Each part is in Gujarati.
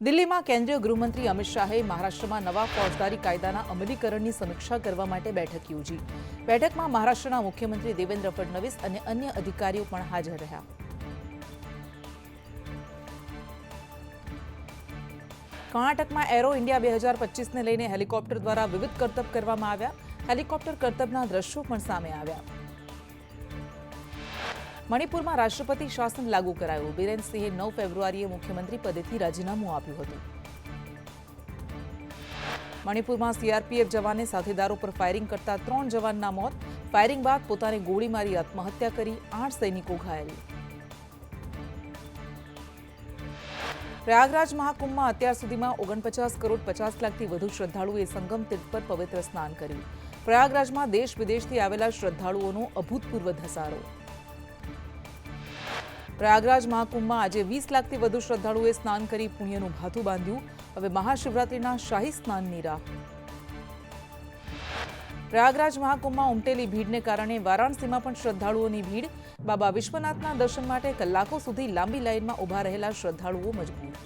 દિલ્હીમાં કેન્દ્રીય ગૃહમંત્રી અમિત શાહે મહારાષ્ટ્રમાં નવા ફોજદારી કાયદાના અમલીકરણની સમીક્ષા કરવા માટે બેઠક યોજી. બેઠકમાં મહારાષ્ટ્રના મુખ્યમંત્રી દેવેન્દ્ર ફડણવીસ અને અન્ય અધિકારીઓ પણ હાજર રહ્યા. કર્ણાટકમાં એરો ઇન્ડિયા 2025ને લઈને હેલિકોપ્ટર દ્વારા વિવિધ કરતબ કરવામાં આવ્યા. હેલિકોપ્ટર કરતબના દ્રશ્યો પણ સામે આવ્યા. મણિપુરમાં રાષ્ટ્રપતિ શાસન લાગુ કરાયું. બીરેન સિંહે 9 ફેબ્રુઆરીએ મુખ્યમંત્રી પદેથી રાજીનામું આપ્યું હતું. મણિપુરમાં સીઆરપીએફ જવાને સાથીદારો પર ફાયરિંગ કરતા 3 જવાનના મોત. ફાયરિંગ બાદ પોતાને ગોળી મારી આત્મહત્યા કરી 8 સૈનિકો ઘાયલ. પ્રયાગરાજ મહાકુંભમાં અત્યાર સુધીમાં 49 કરોડ 50 લાખથી વધુ શ્રદ્ધાળુઓએ સંગમ તીર્થ પર પવિત્ર સ્નાન કર્યું. પ્રયાગરાજમાં દેશ વિદેશથી આવેલા શ્રદ્ધાળુઓનો અભૂતપૂર્વ ધસારો. પ્રયાગરાજ મહાકુંભમાં આજે 20 લાખથી વધુ શ્રદ્ધાળુઓએ સ્નાન કરી પુણ્યનું ભાથું બાંધ્યું. હવે મહાશિવરાત્રિના શાહી સ્નાનની રાહ. પ્રયાગરાજ મહાકુંભમાં ઉમટેલી ભીડને કારણે વારાણસીમાં પણ શ્રદ્ધાળુઓની ભીડ. બાબા વિશ્વનાથના દર્શન માટે કલાકો સુધી લાંબી લાઇનમાં ઊભા રહેલા શ્રદ્ધાળુઓ મજબૂર.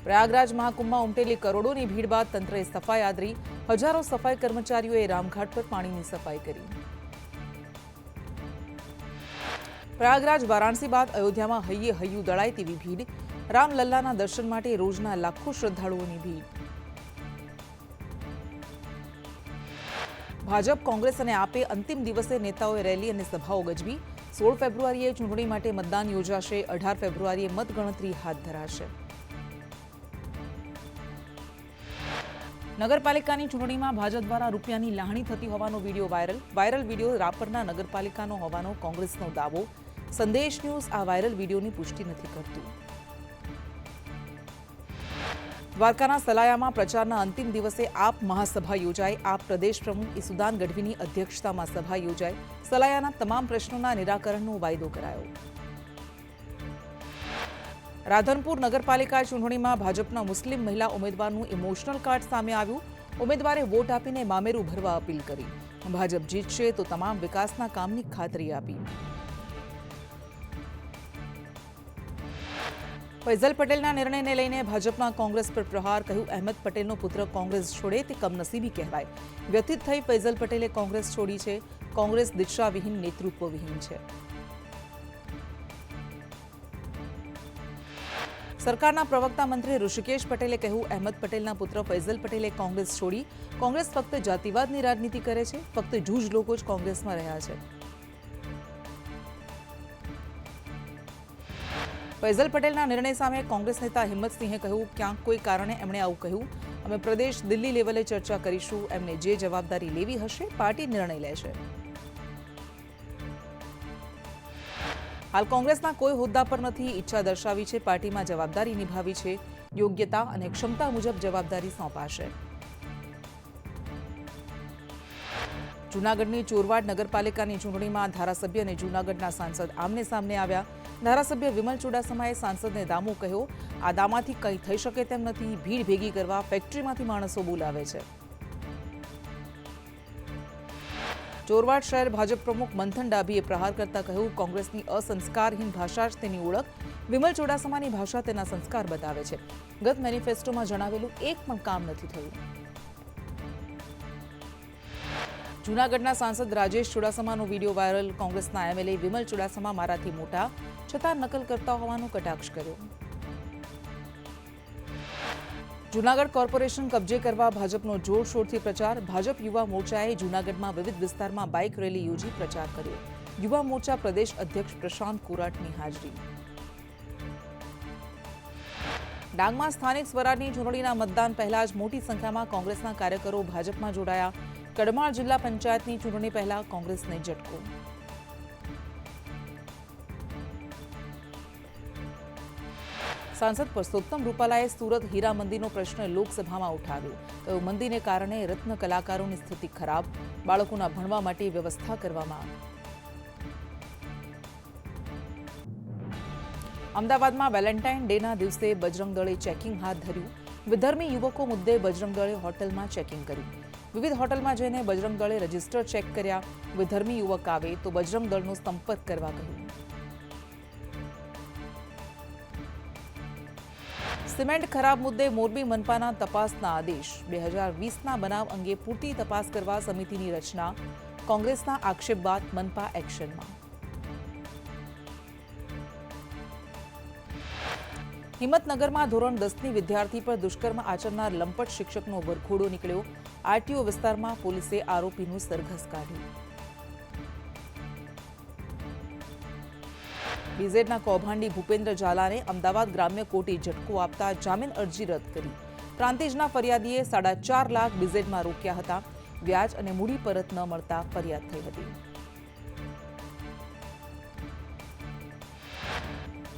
પ્રયાગરાજ મહાકુંભમાં ઉમટેલી કરોડોની ભીડ બાદ તંત્રએ સફાઈ આદરી. હજારો સફાઈ કર્મચારીઓએ રામઘાટ પર પાણીની સફાઈ કરી. પ્રયાગરાજ વારાણસી બાદ અયોધ્યામાં હૈયે હૈયું દળાય તેવી ભીડ. રામલલ્લાના દર્શન માટે રોજના લાખો શ્રદ્ધાળુઓની ભીડ. ભાજપ, કોંગ્રેસ અને આપે અંતિમ દિવસે નેતાઓએ રેલી અને સભાઓ ગજવી. 16 ફેબ્રુઆરીએ ચૂંટણી માટે મતદાન યોજાશે. 18 ફેબ્રુઆરીએ મતગણતરી હાથ ધરાશે. નગરપાલિકાની ચૂંટણીમાં ભાજપ દ્વારા રૂપિયાની લાહણી થતી હોવાનો વિડીયો વાયરલ વિડીયો રાપરના નગરપાલિકાનો હોવાનો કોંગ્રેસનો દાવો. સંદેશ ન્યૂઝ આ વાયરલ વિડીયોની પુષ્ટિ નથી કરતું. દ્વારકાના સલાયામાં પ્રચારના અંતિમ દિવસે આપ મહાસભા યોજાઈ. આપ પ્રદેશ પ્રમુખ ઈસુદાન ગઢવીની અધ્યક્ષતામાં સભા યોજાઈ. સલાયાના તમામ પ્રશ્નોના નિરાકરણનો વાયદો કરાયો. રાધનપુર નગરપાલિકા ચૂંટણીમાં ભાજપના મુસ્લિમ મહિલા ઉમેદવારનું ઇમોશનલ કાર્ડ સામે આવ્યું. ઉમેદવારે વોટ આપીને મામેરું ભરવા અપીલ કરી. ભાજપ જીતશે તો તમામ વિકાસના કામની ખાતરી આપી. ફૈઝલ પટેલના નિર્ણયને લઈને ભાજપના કોંગ્રેસ પર પ્રહાર. કહ્યું, અહેમદ પટેલનો પુત્ર કોંગ્રેસ છોડે તે કમનસીબી કહેવાય. વ્યથિત થઈ ફૈઝલ પટેલે કોંગ્રેસ છોડી છે. કોંગ્રેસ દિશાવિહીન, નેતૃત્વવિહીન છે. સરકારના પ્રવક્તા મંત્રી ઋષિકેશ પટેલે કહ્યું, અહેમદ પટેલના પુત્ર ફૈઝલ પટેલે કોંગ્રેસ છોડી. કોંગ્રેસ ફક્ત જાતિવાદની રાજનીતિ કરે છે. ફક્ત જૂજ લોકો જ કોંગ્રેસમાં રહ્યા છે. ફૈઝલ પટેલના નિર્ણય સામે કોંગ્રેસ નેતા હિંમતસિંહે કહ્યું, ક્યાંક કોઈ કારણે એમણે આવું કહ્યું. અમે પ્રદેશ દિલ્હી લેવલે ચર્ચા કરીશું. એમને જે જવાબદારી લેવી હશે પાર્ટી નિર્ણય લેશે. હાલ કોંગ્રેસના કોઈ હોદ્દા પર નથી. ઈચ્છા દર્શાવી છે. પાર્ટીમાં જવાબદારી નિભાવી છે. યોગ્યતા અને ક્ષમતા મુજબ જવાબદારી સોંપાશે. જૂનાગઢની ચોરવાડ નગરપાલિકાની ચૂંટણીમાં ધારાસભ્ય અને જૂનાગઢના સાંસદ આમને સામને આવ્યા. ધારાસભ્ય વિમલ ચુડાસમાએ સાંસદને દામો કહ્યો. આ દામાથી કંઈ થઈ શકે તેમ નથી. ભીડ ભેગી કરવા ફેક્ટરીમાંથી માણસો બોલાવે છે. ચોરવાડ શહેર ભાજપ પ્રમુખ મંથન ડાભીએ પ્રહાર કરતા કહ્યું, કોંગ્રેસની અસંસ્કારહીન ભાષા જ તેની ઓળખ. વિમલ ચુડાસમાની ભાષા તેના સંસ્કાર બતાવે છે. ગત મેનિફેસ્ટોમાં જણાવેલું એક પણ કામ નથી થયું. જૂનાગઢના સાંસદ રાજેશ ચુડાસમાનો વિડીયો વાયરલ. કોંગ્રેસના એમએલએ વિમલ ચુડાસમા મારાથી મોટા છતાં નકલ કરતા હોવાનો કટાક્ષ કર્યો. જૂનાગઢ કોર્પોરેશન કબજે કરવા ભાજપનો જોરશોરથી પ્રચાર. ભાજપ યુવા મોરચાએ જૂનાગઢમાં વિવિધ વિસ્તારમાં બાઇક રેલી યોજી પ્રચાર કર્યો. યુવા મોરચા પ્રદેશ અધ્યક્ષ પ્રશાંત કોરાટની હાજરી. ડાંગમાં સ્થાનિક સ્વરાજની ચૂંટણીના મતદાન પહેલા જ મોટી સંખ્યામાં કોંગ્રેસના કાર્યકરો ભાજપમાં જોડાયા. કડમાળ જિલ્લા પંચાયતની ચૂંટણી પહેલા કોંગ્રેસને ઝટકો. સાંસદ પરસોત્તમ રૂપાલાએ સુરત હીરા મંદિરનો પ્રશ્ન લોકસભામાં ઉઠાવ્યો. કહ્યું, મંદિરને કારણે રત્ન કલાકારોની સ્થિતિ ખરાબ. બાળકોના ભણવા માટે વ્યવસ્થા કરવામાં. અમદાવાદમાં વેલેન્ટાઇન ડેના દિવસે બજરંગ દળે ચેકિંગ હાથ ધર્યું. વિધર્મી યુવકો મુદ્દે બજરંગ દળે હોટલમાં ચેકિંગ કર્યું. વિવિધ હોટલમાં જઈને બજરંગ દળે રજિસ્ટર ચેક કર્યા. વિધર્મી યુવક આવે તો બજરંગ દળનો સંપર્ક કરવા કહ્યું. સિમેન્ટ ખરાબ મુદ્દે મોરબી મનપાના તપાસના આદેશ 2020ના બનાવ અંગે પૂરતી તપાસ કરવા સમિતિની રચના કોંગ્રેસના આક્ષેપ બાદ મનપા એક્શનમાં હિંમતનગરમાં ધોરણ 10ની વિદ્યાર્થી પર દુષ્કર્મ આચરનાર લંપટ શિક્ષકનો વરઘોડો નીકળ્યો આરટીઓ વિસ્તારમાં પોલીસે આરોપીનું સરઘસ કાઢ્યું બીઝેડના કૌભાંડી ભૂપેન્દ્ર ઝાલાને અમદાવાદ ગ્રામ્ય કોર્ટે ઝટકો આપતા જામીન અરજી રદ કરી પ્રાંતિજના ફરિયાદીએ 4.5 લાખ બીઝેડમાં રોક્યા હતા વ્યાજ અને મૂડી પરત ન મળતા ફરિયાદ થઈ હતી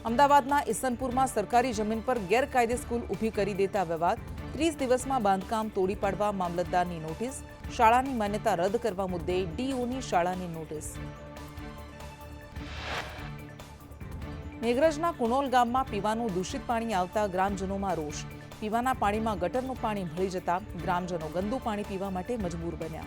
અમદાવાદના ઇસનપુરમાં સરકારી જમીન પર ગેરકાયદે સ્કૂલ ઊભી કરી દેતા વિવાદ 30 દિવસમાં બાંધકામ તોડી પાડવા મામલતદારની નોટિસ શાળાની માન્યતા રદ કરવા મુદ્દે ડીઓની શાળાની નોટિસ મેઘરજના કુનોલ ગામમાં પીવાનું દૂષિત પાણી આવતા ગ્રામજનોમાં રોષ પીવાના પાણીમાં ગટરનું પાણી ભળી જતા ગ્રામજનો ગંદુ પાણી પીવા માટે મજબૂર બન્યા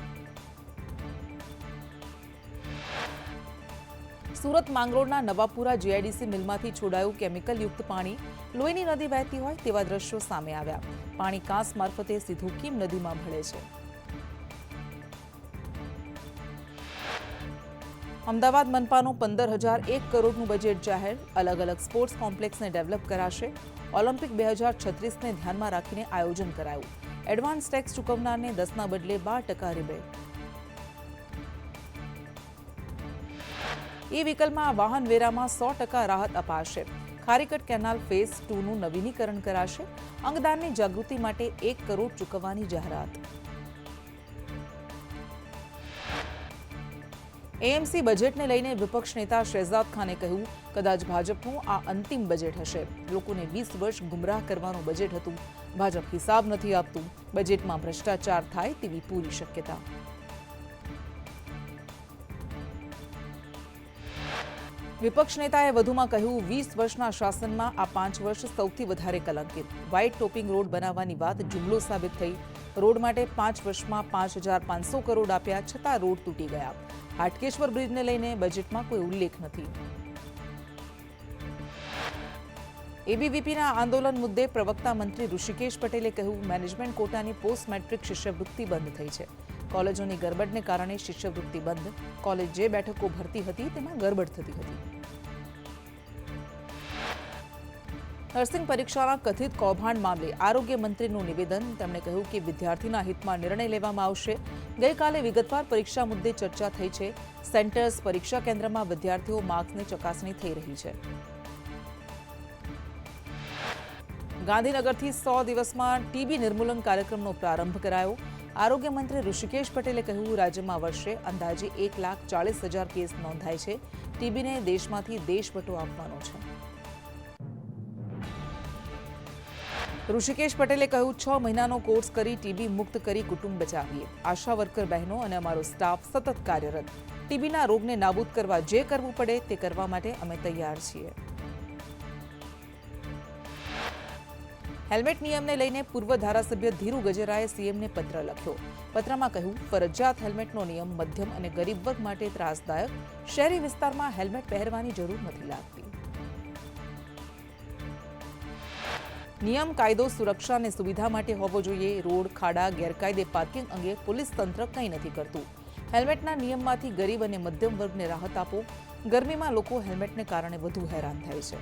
સુરત માંગરોળના નવાપુરા જીઆઈડીસી મિલમાંથી છોડાયું કેમિકલયુક્ત પાણી લોહીની નદી વહેતી હોય તેવા દ્રશ્યો સામે આવ્યા પાણી કાંસ મારફતે સીધું કીમ નદીમાં ભળે છે અમદાવાદ મનપાનું 15,001 કરોડનું બજેટ જાહેર અલગ અલગ સ્પોર્ટ્સ કોમ્પ્લેક્સને ડેવલપ કરાશે ઓલિમ્પિક 2036ને ધ્યાનમાં રાખીને આયોજન કરાયું એડવાન્સ ટેક્સ ચૂકવનારને 10ના બદલે 12% રિબેટ ઈ વ્હીકલમાં વાહન વેરામાં 100% રાહત અપાશે ખારીકટ કેનાલ ફેઝ 2નું નવીનીકરણ કરાશે અંગદાનની જાગૃતિ માટે 1 કરોડ ચૂકવવાની જાહેરાત એએમસી બજેટને લઈને વિપક્ષ નેતા શહેજાદ ખાને કહ્યું કદાચ ભાજપનું આ અંતિમ બજેટ હશે લોકોને 20 વર્ષ ગુમરાહ કરવાનું બજેટ હતું ભાજપ હિસાબ નથી આપતું બજેટમાં ભ્રષ્ટાચાર થાય તેવી પૂરી શક્યતા વિપક્ષ નેતાએ વધુમાં કહ્યું 20 વર્ષના શાસનમાં આ 5 વર્ષ સૌથી વધારે કલંકિત વ્હાઇટ ટોપિંગ રોડ બનાવવાની વાત જુમલો સાબિત થઈ રોડ માટે 5 વર્ષમાં 5,500 કરોડ આપ્યા છતાં રોડ તૂટી ગયા હાટકેશ્વર બ્રિજને લઈને બજેટમાં કોઈ ઉલ્લેખ નથી એબીવીપીના આંદોલન મુદ્દે પ્રવક્તા મંત્રી ઋષિકેશ પટેલે કહ્યું મેનેજમેન્ટ કોટાની પોસ્ટ મેટ્રિક શિષ્યવૃત્તિ બંધ થઈ છે કોલેજોની ગરબડને કારણે શિષ્યવૃત્તિ બંધ કોલેજ જે બેઠકો ભરતી હતી તેમાં ગરબડ થતી હતી નર્સિંગ પરીક્ષાના કથિત કૌભાંડ મામલે આરોગ્ય મંત્રીનું નિવેદન તેમણે કહ્યું કે વિદ્યાર્થીના હિતમાં નિર્ણય લેવામાં આવશે ગઈકાલે વિગતવાર પરીક્ષા મુદ્દે ચર્ચા થઈ છે સેન્ટર્સ પરીક્ષા કેન્દ્રમાં વિદ્યાર્થીઓ માર્ક્સની ચકાસણી થઈ રહી છે ગાંધીનગરથી 100 દિવસમાં ટીબી નિર્મૂલન કાર્યક્રમનો પ્રારંભ કરાયો આરોગ્ય મંત્રી ઋષિકેશ પટેલે કહ્યું રાજ્યમાં વર્ષે અંદાજે 1,40,000 કેસ નોંધાય છે ટીબીને દેશમાંથી દેશવટો આપવાનો છે ઋષિકેશ પટેલે કહ્યું 6 મહિનાનો કોર્સ કરી ટીબી મુક્ત કરી કુટુંબ બચાવીએ આશા વર્કર બહેનો અને અમારો સ્ટાફ સતત કાર્યરત ટીબીના રોગને નાબૂદ કરવા જે કરવું પડે તે કરવા માટે અમે તૈયાર છીએ હેલ્મેટ નિયમને લઈને પૂર્વ ધારાસભ્ય ધીરુ ગજેરાએ સીએમને પત્ર લખ્યો પત્રમાં કહ્યું ફરજિયાત હેલ્મેટનો નિયમ મધ્યમ અને ગરીબ વર્ગ માટે ત્રાસદાયક શહેરી વિસ્તારમાં હેલ્મેટ પહેરવાની જરૂર નથી લાગતી નિયમ કાયદો સુરક્ષા અને સુવિધા માટે હોવો જોઈએ રોડ ખાડા ગેરકાયદે પાર્કિંગ અંગે પોલીસ તંત્ર કંઈ નથી કરતું હેલ્મેટના નિયમમાંથી ગરીબ અને મધ્યમ વર્ગને રાહત આપો ગરમીમાં લોકો હેલ્મેટને કારણે વધુ હેરાન થાય છે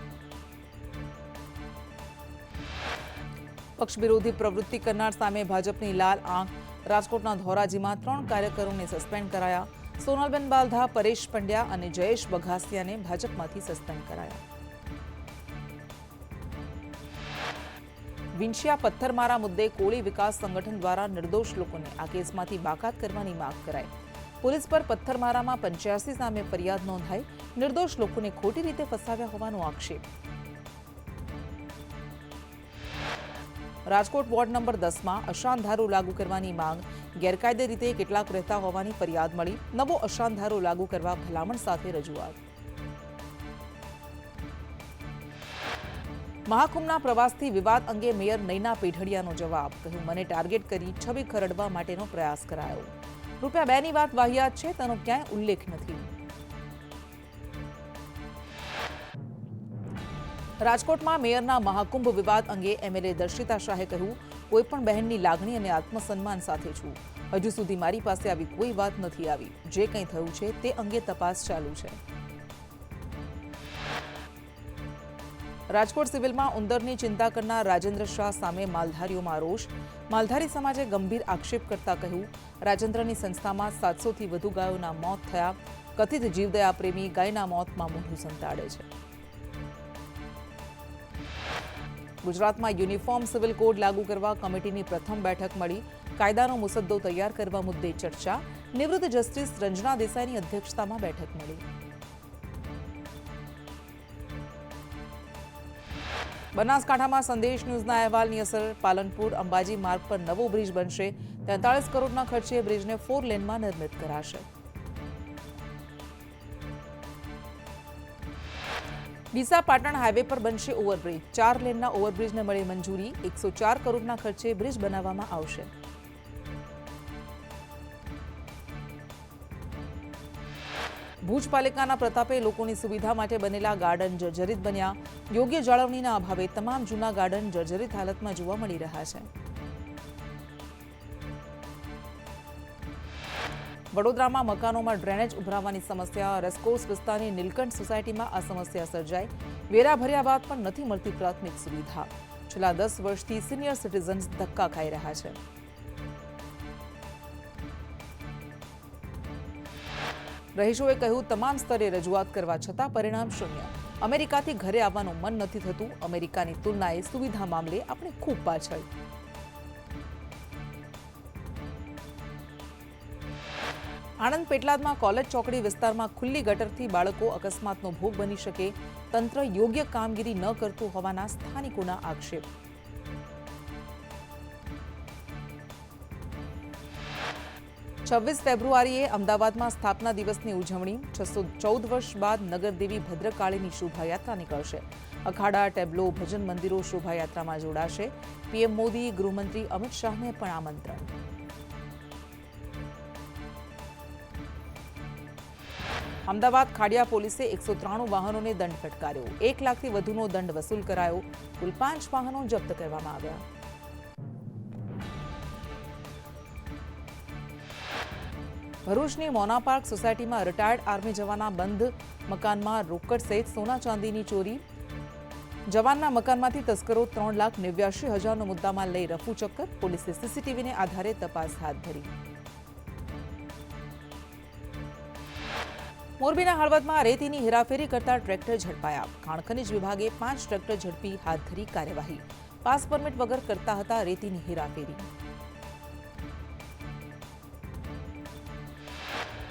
પક્ષ વિરોધી પ્રવૃત્તિ કરનાર સામે ભાજપની લાલ આંખ રાજકોટના ધોરાજીમાં 3 કાર્યકરોને સસ્પેન્ડ કરાયા સોનલબેન બાલધા પરેશ પંડ્યા અને જયેશ બઘાસિયાને ભાજપમાંથી સસ્પેન્ડ કરાયા વિંછિયા પથ્થરમારા મુદ્દે કોળી વિકાસ સંગઠન દ્વારા નિર્દોષ લોકોને આ કેસમાંથી બાકાત કરવાની માંગ કરાઈ પોલીસ પર પથ્થરમારામાં 85 સામે ફરિયાદ નોંધાઈ નિર્દોષ લોકોને ખોટી રીતે ફસાવ્યા હોવાનો આક્ષેપ રાજકોટ વોર્ડ નંબર 10માં અશાંતધારો લાગુ કરવાની માંગ ગેરકાયદે રીતે કેટલાક રહેતા હોવાની ફરિયાદ મળી નવો અશાંતધારો લાગુ કરવા ભલામણ સાથે રજૂઆત મહાકુંભના પ્રવાસથી વિવાદ અંગે મેયર નૈના પેઢડિયાનો જવાબ કહ્યું મને ટાર્ગેટ કરી છબી ખરડવા માટેનો પ્રયાસ કરાયો ₹2ની વાત વાહિયાત છે તેનો ક્યાંય ઉલ્લેખ નથી રાજકોટમાં મેયરના મહાકુંભ વિવાદ અંગે એમએલએ દર્શિતા શાહે કહ્યું, કોઈપણ બહેનની લાગણી અને આત્મસન્માન સાથે છું. હજુ સુધી મારી પાસે આવી કોઈ વાત નથી આવી. જે કંઈ થયું છે તે અંગે તપાસ ચાલુ છે. રાજકોટ સિવિલમાં ઉંદરની ચિંતા કરનાર રાજેન્દ્ર શાહ સામે માલધારીઓમાં રોષ. માલધારી સમાજે ગંભીર આક્ષેપ કરતા કહ્યું, રાજેન્દ્રની સંસ્થામાં 700થી વધુ ગાયોના મોત થયા. કથિત જીવદયા પ્રેમી ગાયના મોતમાં મોઢું સંતાડે છે. ગુજરાતમાં યુનિફોર્મ સિવિલ કોડ લાગુ કરવા કમિટીની પ્રથમ બેઠક મળી. કાયદાનો મુસદ્દો તૈયાર કરવા મુદ્દે ચર્ચા. નિવૃત્ત જસ્ટિસ રંજના દેસાઈની અધ્યક્ષતામાં બેઠક મળી. બનાસકાંઠામાં સંદેશ ન્યૂઝના અહેવાલની અસર. પાલનપુર અંબાજી માર્ગ પર નવો બ્રિજ બનશે. 43 કરોડના ખર્ચે બ્રિજને 4 લેનમાં નિર્મિત કરાશે. ડીસા પાટણ હાઈવે પર બનશે ઓવરબ્રિજ. 4 લેનના ઓવરબ્રિજને મળી મંજૂરી. 104 કરોડના ખર્ચે બ્રિજ બનાવવામાં આવશે. ભુજ પાલિકાના પ્રતાપે લોકોની સુવિધા માટે બનેલા ગાર્ડન જર્જરિત બન્યા. યોગ્ય જાળવણીના અભાવે તમામ જૂના ગાર્ડન જર્જરિત હાલતમાં જોવા મળી રહ્યા છે. વડોદરામાં મકાનોમાં ડ્રેનેજ ઉભરાવાની સમસ્યા. રેસકોર્સ વિસ્તારની નીલકંઠ સોસાયટીમાં આ સમસ્યા સર્જાઈ. વેરા ભર્યા બાદ પણ નથી મળતી પ્રાથમિક સુવિધા. છેલ્લા 10 વર્ષથી સિનિયર સિટીઝન્સ ધક્કા ખાઈ રહ્યા છે. રહીશોએ કહ્યું, તમામ સ્તરે રજૂઆત કરવા છતાં પરિણામ શૂન્ય. અમેરિકાથી ઘરે આવવાનું મન નથી થતું. અમેરિકાની તુલનાએ સુવિધા મામલે આપણે ખૂબ પાછળ. આણંદ પેટલાદમાં કોલેજ ચોકડી વિસ્તારમાં ખુલ્લી ગટરથી બાળકો અકસ્માતનો ભોગ બની શકે. તંત્ર યોગ્ય કામગીરી ન કરતું હોવાના સ્થાનિકોના આક્ષેપ. ફેબ્રુઆરીએ અમદાવાદમાં સ્થાપના દિવસની ઉજવણી. 614 વર્ષ બાદ નગરદેવી ભદ્રકાળીની શોભાયાત્રા નીકળશે. અખાડા, ટેબ્લો, ભજન મંદિરો શોભાયાત્રામાં જોડાશે. પીએમ મોદી, ગૃહમંત્રી અમિત શાહને પણ આમંત્રણ. અમદાવાદ ખાડિયા પોલીસે 193 વાહનોને દંડ ફટકાર્યો. 1 લાખથી વધુનો દંડ વસૂલ કરાયો. કુલ 5 વાહનો જપ્ત કરવામાં આવ્યા. ભરૂચની મોના પાર્ક સોસાયટીમાં રિટાયર્ડ આર્મી જવાનના બંધ મકાનમાં રોકડ સહિત સોના ચાંદીની ચોરી. જવાનના મકાનમાંથી તસ્કરો 3,89,000નો મુદ્દામાલ લઈ રફુ ચક્કર. પોલીસે સીસીટીવીને આધારે તપાસ હાથ ધરી. મોરબીના હળવદમાં રેતીની હેરાફેરી કરતા ટ્રેક્ટર ઝડપાયા. ખાણ ખનીજ વિભાગે 5 ટ્રેક્ટર ઝડપી હાથ ધરી કાર્યવાહી. પાસ પરમિટ વગર કરતા હતા રેતીની હેરાફેરી.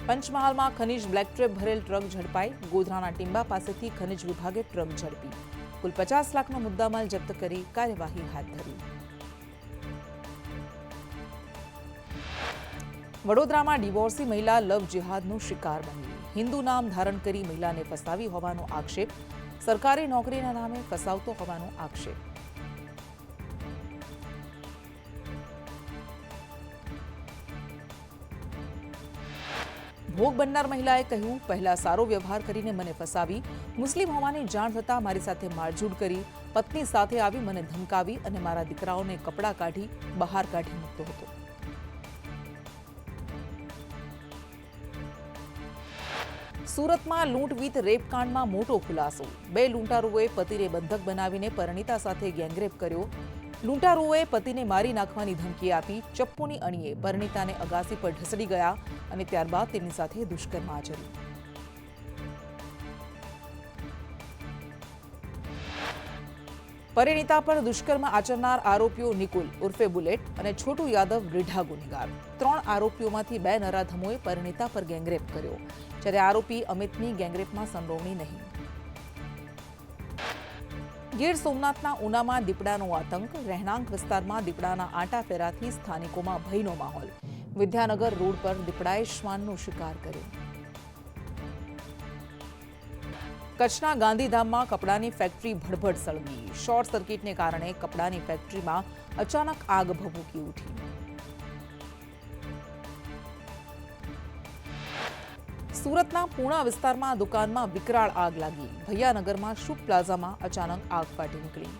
પંચમહાલમાં ખનીજ બ્લેક ટ્રેપ ભરેલ ટ્રક ઝડપાઈ. ગોધરાના ટીંબા પાસેથી ખનીજ વિભાગે ટ્રક ઝડપી. કુલ 50 લાખનો મુદ્દામાલ જપ્ત કરી કાર્યવાહી હાથ ધરી. વડોદરામાં ડિવોર્સી મહિલા લવ જિહાદનો શિકાર બની. હિન્દુ નામ ધારણ કરી મહિલાને ફસાવી હોવાનો આક્ષેપ. સરકારી નોકરીના નામે ફસાવતો હોવાનો આક્ષેપ. ભોગ બનનાર મહિલાએ કહ્યું, પહેલા સારો વ્યવહાર કરીને મને ફસાવી. મુસ્લિમ હોવાની જાણ થતાં મારી સાથે મારઝૂડ કરી. પત્ની સાથે આવી મને ધમકાવી અને મારા દીકરાઓને કપડાં કાઢી બહાર કાઢી મૂકતો હતો. સુરતમાં લૂંટ વિથ રેપકાંડમાં મોટો ખુલાસો. 2 લૂંટારુઓએ પતિને બંધક બનાવીને પરિણીતા સાથે ગેંગરેપ કર્યો. લૂંટારુઓએ પતિને મારી નાખવાની ધમકી આપી. ચપ્પુની અણીએ પરિણીતાને અગાસી પર ઢસડી ગયા અને ત્યારબાદ તેની સાથે દુષ્કર્મ આચર્યું. પરિણીતા પર દુષ્કર્મ આચરનાર આરોપીઓ નિકુલ ઉર્ફે બુલેટ અને છોટુ યાદવ રીઢા ગુનેગાર. 3 આરોપીઓમાંથી 2 નરાધમોએ પરિણીતા પર ગેંગરેપ કર્યો, જ્યારે આરોપી અમિતની ગેંગરેપમાં સંડોવણી નહીં. ગીર સોમનાથના ઉનામાં દીપડાનો આતંક. રહેણાંક વિસ્તારમાં દીપડાના આંટા ફેરાથી સ્થાનિકોમાં ભયનો માહોલ. વિદ્યાનગર રોડ પર દીપડાએ શ્વાનનો શિકાર કર્યો. કચ્છના ગાંધીધામમાં કપડાની ફેક્ટરી ભડભડ સળગી. શોર્ટ સર્કિટને કારણે કપડાની ફેક્ટરીમાં અચાનક આગ ભભૂકી ઉઠી. સુરતના પૂણા વિસ્તારમાં દુકાનમાં વિકરાળ આગ લાગી. ભૈયાનગરમાં શુભ પ્લાઝામાં અચાનક આગ ફાટી નીકળી.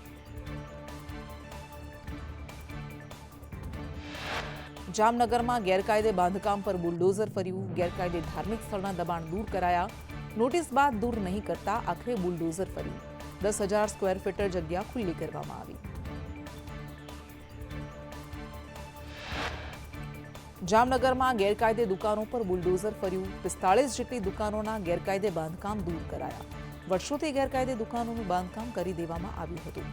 જામનગરમાં ગેરકાયદે બાંધકામ પર બુલડોઝર ફર્યું. ગેરકાયદે ધાર્મિક સ્થળના દબાણ દૂર કરાયા. નોટિસ બાદ દૂર નહીં કરતા આખરે બુલડોઝર ફર્યું. 10,000 સ્ક્વેર ફીટર જગ્યા ખુલ્લી કરવામાં આવી. જામનગરમાં ગેરકાયદે દુકાનો પર બુલડોઝર ફર્યું. 45 જેટલી દુકાનોના ગેરકાયદે બાંધકામ દૂર કરાયા. વર્ષોથી ગેરકાયદે દુકાનોનું બાંધકામ કરી દેવામાં આવ્યું હતું.